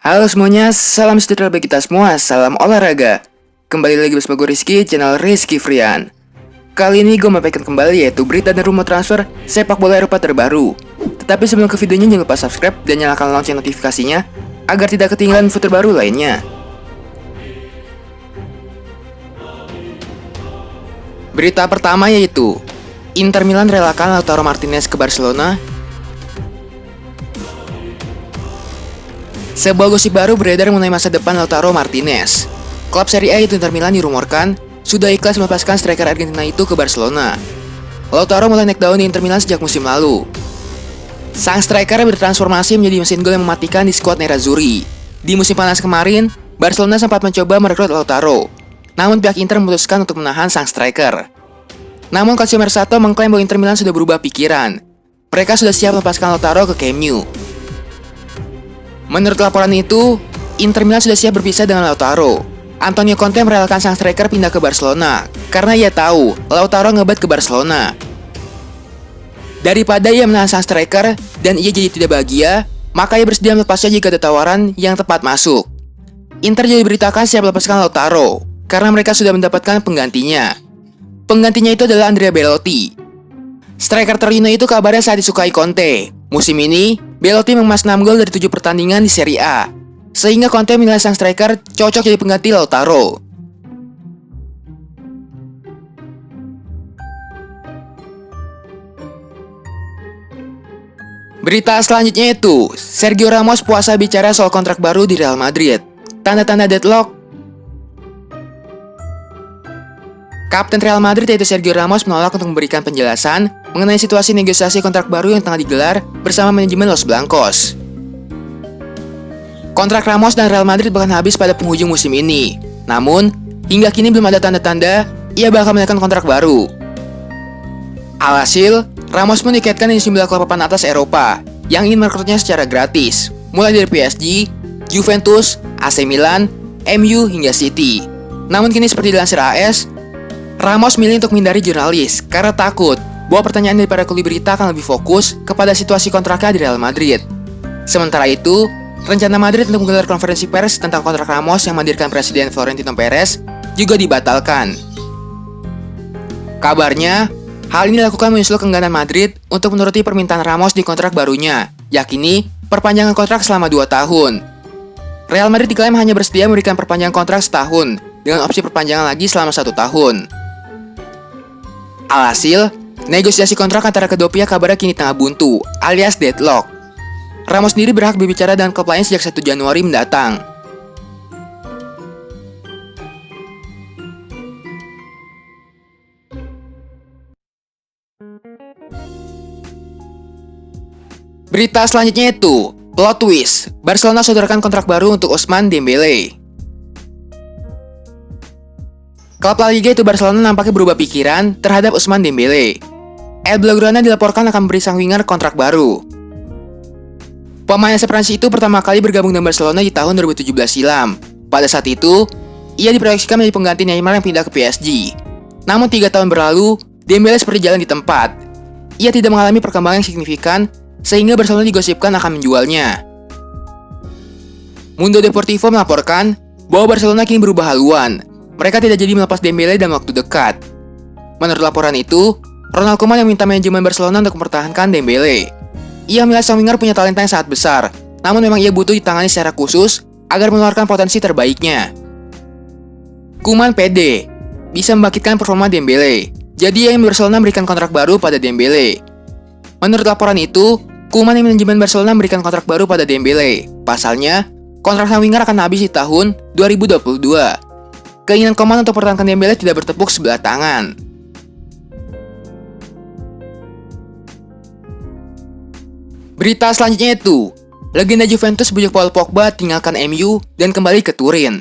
Halo semuanya, salam sejahtera bagi kita semua, salam olahraga. Kembali lagi bersama gue Rizky, channel Rizky Frian. Kali ini gue menyampaikan kembali yaitu berita dan rumor transfer sepak bola Eropa terbaru. Tetapi sebelum ke videonya jangan lupa subscribe dan nyalakan lonceng notifikasinya agar tidak ketinggalan info terbaru lainnya. Berita pertama yaitu Inter Milan relakan Lautaro Martinez ke Barcelona. Sebuah gosip baru beredar mengenai masa depan Lautaro Martinez. Klub Serie A yaitu Inter Milan dirumorkan sudah ikhlas melepaskan striker Argentina itu ke Barcelona. Lautaro mulai naik daun di Inter Milan sejak musim lalu. Sang striker bertransformasi menjadi mesin gol yang mematikan di skuad Nerazzurri. Di musim panas kemarin, Barcelona sempat mencoba merekrut Lautaro. Namun pihak Inter memutuskan untuk menahan sang striker. Namun Calcio Mercato mengklaim bahwa Inter Milan sudah berubah pikiran. Mereka sudah siap melepaskan Lautaro ke Camp Nou. Menurut laporan itu, Inter Milan sudah siap berpisah dengan Lautaro. Antonio Conte merelakan sang striker pindah ke Barcelona karena ia tahu Lautaro ngebat ke Barcelona. Daripada ia menahan sang striker dan ia jadi tidak bahagia, maka ia bersedia melepasnya jika ada tawaran yang tepat masuk. Inter jadi diberitakan siap melepaskan Lautaro karena mereka sudah mendapatkan penggantinya. Penggantinya itu adalah Andrea Belotti. Striker Torino itu kabarnya sangat disukai Conte. Musim ini, Belotti mengemas 6 gol dari 7 pertandingan di Serie A, sehingga Conte menilai sang striker cocok jadi pengganti Lautaro. Berita selanjutnya itu, Sergio Ramos puasa bicara soal kontrak baru di Real Madrid. Tanda-tanda deadlock. Kapten Real Madrid yaitu Sergio Ramos menolak untuk memberikan penjelasan mengenai situasi negosiasi kontrak baru yang tengah digelar bersama manajemen Los Blancos. Kontrak Ramos dan Real Madrid bahkan habis pada penghujung musim ini. Namun, hingga kini belum ada tanda-tanda ia bakal menaikkan kontrak baru. Alhasil, Ramos pun dikaitkan di sejumlah klub papan atas Eropa yang ingin merekrutnya secara gratis, mulai dari PSG, Juventus, AC Milan, MU hingga City. Namun kini seperti dilansir AS, Ramos milih untuk menghindari jurnalis karena takut bahwa pertanyaan dari para kuli berita akan lebih fokus kepada situasi kontraknya di Real Madrid. Sementara itu, rencana Madrid untuk menggelar konferensi pers tentang kontrak Ramos yang menghadirkan Presiden Florentino Perez juga dibatalkan. Kabarnya, hal ini dilakukan menyusul keengganan Madrid untuk menuruti permintaan Ramos di kontrak barunya, yakni perpanjangan kontrak selama 2 tahun. Real Madrid diklaim hanya bersedia memberikan perpanjangan kontrak setahun dengan opsi perpanjangan lagi selama 1 tahun. Alhasil, negosiasi kontrak antara kedua pihak kabarnya kini tengah buntu, alias deadlock. Ramos sendiri berhak berbicara dengan klub lain sejak 1 Januari mendatang. Berita selanjutnya itu, plot twist, Barcelona sodorkan kontrak baru untuk Ousmane Dembélé. Klub La Liga itu Barcelona nampaknya berubah pikiran terhadap Ousmane Dembélé. El Blaugrana dilaporkan akan memberi sang winger kontrak baru. Pemain asal Prancis itu pertama kali bergabung dengan Barcelona di tahun 2017 silam. Pada saat itu, ia diproyeksikan menjadi pengganti Neymar yang pindah ke PSG. Namun 3 tahun berlalu, Dembélé seperti jalan di tempat. Ia tidak mengalami perkembangan yang signifikan, sehingga Barcelona digosipkan akan menjualnya. Mundo Deportivo melaporkan bahwa Barcelona kini berubah haluan. Mereka tidak jadi melepas Dembélé dalam waktu dekat. Menurut laporan itu, Ronald Koeman yang minta manajemen Barcelona untuk mempertahankan Dembélé. Ia menilai sang winger punya talenta yang sangat besar, namun memang ia butuh ditangani secara khusus agar mengeluarkan potensi terbaiknya. Koeman pede bisa membangkitkan performa Dembélé, jadi ia ingin Barcelona memberikan kontrak baru pada Dembélé. Menurut laporan itu, Koeman yang manajemen Barcelona memberikan kontrak baru pada Dembélé. Pasalnya, kontrak sang winger akan habis di tahun 2022. Keinginan Koeman untuk mempertahankan Dembélé tidak bertepuk sebelah tangan. Berita selanjutnya itu, legenda Juventus bujuk Paul Pogba tinggalkan MU dan kembali ke Turin.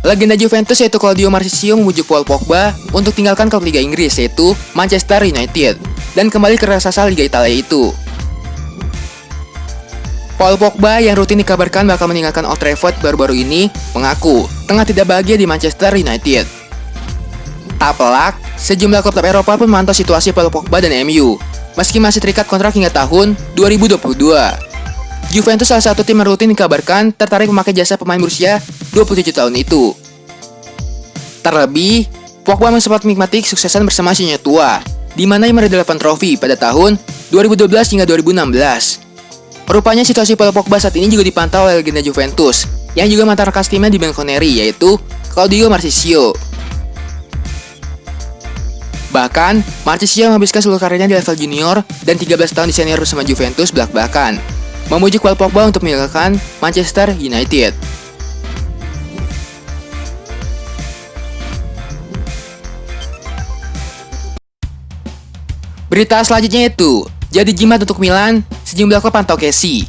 Legenda Juventus yaitu Claudio Marchisio membujuk Paul Pogba untuk tinggalkan klub Liga Inggris yaitu Manchester United dan kembali ke raksasa Liga Italia itu. Paul Pogba yang rutin dikabarkan bakal meninggalkan Old Trafford baru-baru ini mengaku tengah tidak bahagia di Manchester United. Tak pelak, sejumlah klub Eropa pun memantau situasi Paul Pogba dan MU, meski masih terikat kontrak hingga tahun 2022. Juventus salah satu tim yang rutin dikabarkan tertarik memakai jasa pemain berusia 27 tahun itu. Terlebih, Pogba memang sempat menikmati kesuksesan bersama senior tua, di mana ia meraih 8 trofi pada tahun 2012 hingga 2016. Rupanya situasi Paul Pogba saat ini juga dipantau oleh legenda Juventus, yang juga mantan rekan timnya di Bianconeri, yaitu Claudio Marchisio. Bahkan, Marchisio menghabiskan seluruh karirnya di level junior dan 13 tahun di senior bersama Juventus belak-belakan, memujuk Paul Pogba untuk meninggalkan Manchester United. Berita selanjutnya itu, jadi jimat untuk Milan, sejumlah klub pantau Kessie.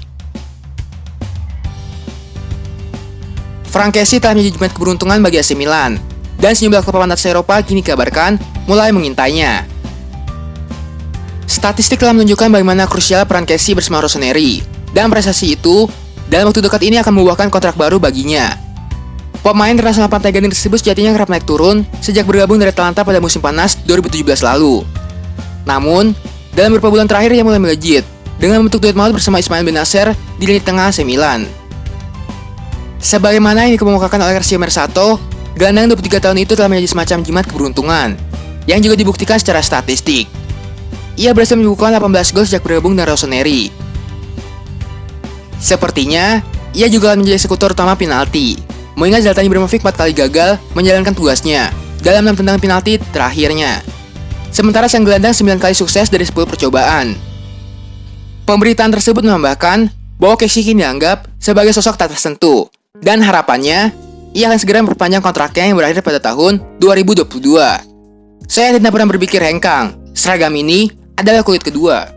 Frank Kessie telah menjadi jimat keberuntungan bagi AC Milan, dan sejumlah klub papan atas Eropa kini dikabarkan mulai mengintainya. Statistik telah menunjukkan bagaimana krusial peran Kessie bersama Rossoneri, dan prestasi itu dalam waktu dekat ini akan membuahkan kontrak baru baginya. Pemain internasional pantai gading tersebut sejatinya kerap naik turun sejak bergabung dari Atalanta pada musim panas 2017 lalu. Namun, dalam beberapa bulan terakhir ia mulai melejit dengan membentuk duet maut bersama Ismail Bennacer di lini tengah AC Milan. Sebagaimana yang dikemukakan oleh Garcia Mercato, gelandang 23 tahun itu telah menjadi semacam jimat keberuntungan, yang juga dibuktikan secara statistik. Ia berhasil membukukan 18 gol sejak bergabung dengan Rossoneri. Sepertinya, ia juga akan menjadi eksekutor utama penalti, mengingat Zlatan Ibrahimovic 4 kali gagal menjalankan tugasnya dalam 6 tendangan penalti terakhirnya. Sementara sang gelandang 9 kali sukses dari 10 percobaan. Pemberitaan tersebut menambahkan bahwa Kessie kini dianggap sebagai sosok tak tersentuh, dan harapannya ia akan segera memperpanjang kontraknya yang berakhir pada tahun 2022. Saya tidak pernah berpikir hengkang, seragam ini adalah kulit kedua.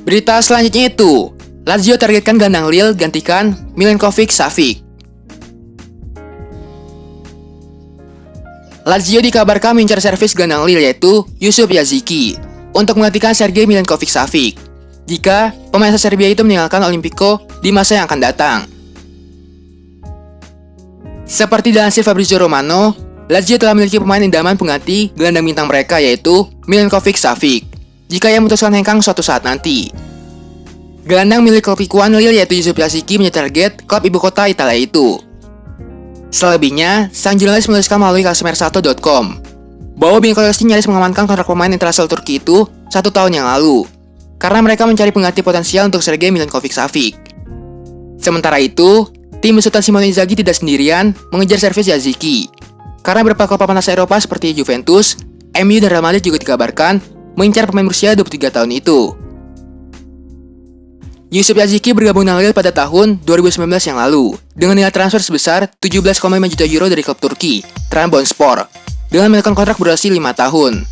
Berita selanjutnya itu, Lazio targetkan gelandang Lille gantikan Milinkovic-Savic. Lazio dikabarkan mengincar servis gelandang Lille yaitu Yusuf Yazici untuk menggantikan Sergei Milinkovic-Savic jika pemain asal Serbia itu meninggalkan Olimpico di masa yang akan datang. Seperti dilansir Fabrizio Romano, Lazio telah memiliki pemain idaman pengganti gelandang bintang mereka yaitu Milinkovic-Savic jika ia memutuskan hengkang suatu saat nanti. Gelandang milik klub ikuan Lille yaitu Yusuf Yazici menjadi target klub ibu kota Italia itu. Selebihnya, sang jurnalis menuliskan melalui calciomercato.com bahwa Bianconeri nyaris mengamankan kontrak pemain internasional Turki itu 1 tahun yang lalu karena mereka mencari pengganti potensial untuk Sergei Milinkovic-Savic. Sementara itu, tim besutan Simone Inzaghi tidak sendirian mengejar servis Yazici karena beberapa klub papan atas Eropa seperti Juventus, MU dan Real Madrid juga dikabarkan mengincar pemain berusia 23 tahun itu. Yusuf Yazici bergabung dengan Lille pada tahun 2019 yang lalu dengan nilai transfer sebesar 17,5 juta euro dari klub Turki, Trabzonspor, dengan melakukan kontrak berdurasi 5 tahun.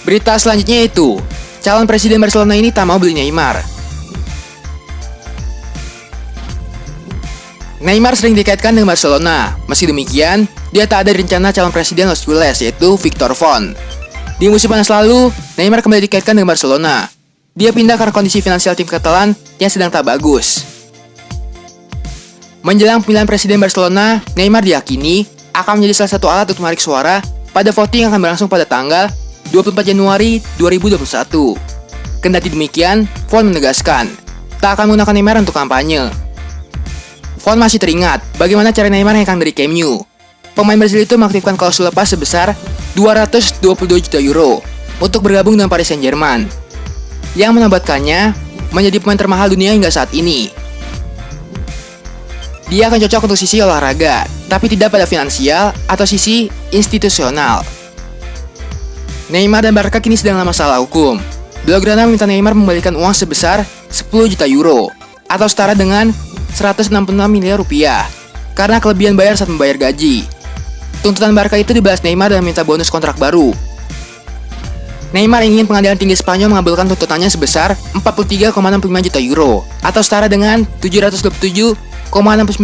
Berita selanjutnya itu, calon presiden Barcelona ini tak mau beli Neymar. Neymar sering dikaitkan dengan Barcelona. Meski demikian, dia tak ada rencana calon presiden Los Gules yaitu Victor Font. Di musim panas lalu, Neymar kembali dikaitkan dengan Barcelona. Dia pindah karena kondisi finansial tim Catalan yang sedang tak bagus. Menjelang pemilihan presiden Barcelona, Neymar diyakini akan menjadi salah satu alat untuk menarik suara pada voting yang akan berlangsung pada tanggal 24 Januari 2021. Kendati demikian, Font menegaskan tak akan menggunakan Neymar untuk kampanye. Font masih teringat bagaimana cara Neymar hengkang dari Camp Nou. Pemain Brazil itu mengaktifkan klausul lepas sebesar 222 juta euro untuk bergabung dengan Paris Saint-Germain, yang menobatkannya menjadi pemain termahal dunia hingga saat ini. Dia akan cocok untuk sisi olahraga, tapi tidak pada finansial atau sisi institusional. Neymar dan Barca kini sedang dalam masalah hukum. Blaugrana meminta Neymar membalikan uang sebesar 10 juta euro atau setara dengan 166 miliar rupiah karena kelebihan bayar saat membayar gaji. Tuntutan Barca itu dibalas Neymar dan meminta bonus kontrak baru. Neymar ingin pengadilan tinggi Spanyol mengabulkan tuntutannya sebesar 43,65 juta euro atau setara dengan 727,69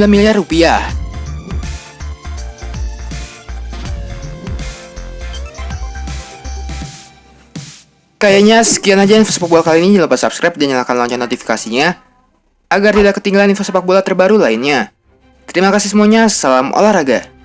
miliar rupiah. Kayaknya sekian aja info sepak bola kali ini. Jangan lupa subscribe dan nyalakan lonceng notifikasinya agar tidak ketinggalan info sepak bola terbaru lainnya. Terima kasih semuanya, salam olahraga.